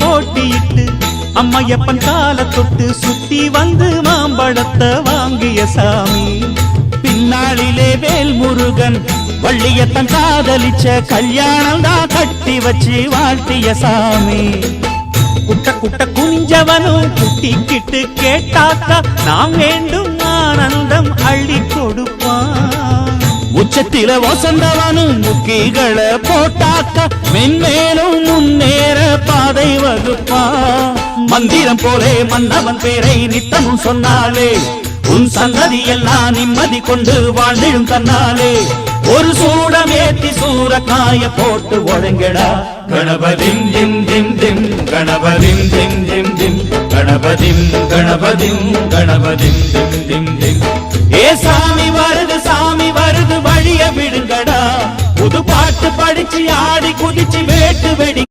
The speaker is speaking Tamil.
போட்டியிட்டு அம்மையப்பன் கால தொட்டு சுத்தி வந்து மாம்பழத்தை வாங்கிய சாமி. பின்னாளிலே வேல் முருகன் வள்ளியத்தன் காதலிச்ச கல்யாணம் தான் கட்டி வச்சு வாழ்த்திய சாமி. குட்ட குட்ட குஞ்சவனும் குட்டிக்கிட்டு கேட்டாக்கா நாம் வேண்டும் ஆனந்தம் அள்ளி கொடுப்பான். உச்சத்தில வசந்தவனும் முக்கிகளை போட்டாக்கா மென்மேலும் முன்னேற பாதை வகுப்பான். மந்திரம் போலே மன்னவன் பேரை நித்தமும் சொன்னாலே உன் சந்ததி எல்லாம் நிம்மதி கொண்டு வாழ்ந்திடும் தன்னாலே. ஒரு சூடமேத்தி சூரக்காய போட்டு ஒழுங்கடா. கணபதிம் திம் திம் திம் கணபதிம் திம் திம் திம் கணபதிம் கணபதிம் கணபதிம் திம் திம் திம். ஏ சாமி வருது வழிய விடுங்கடா. புது பாட்டு படிச்சு ஆடி குதிச்சு வேட்டு வெடி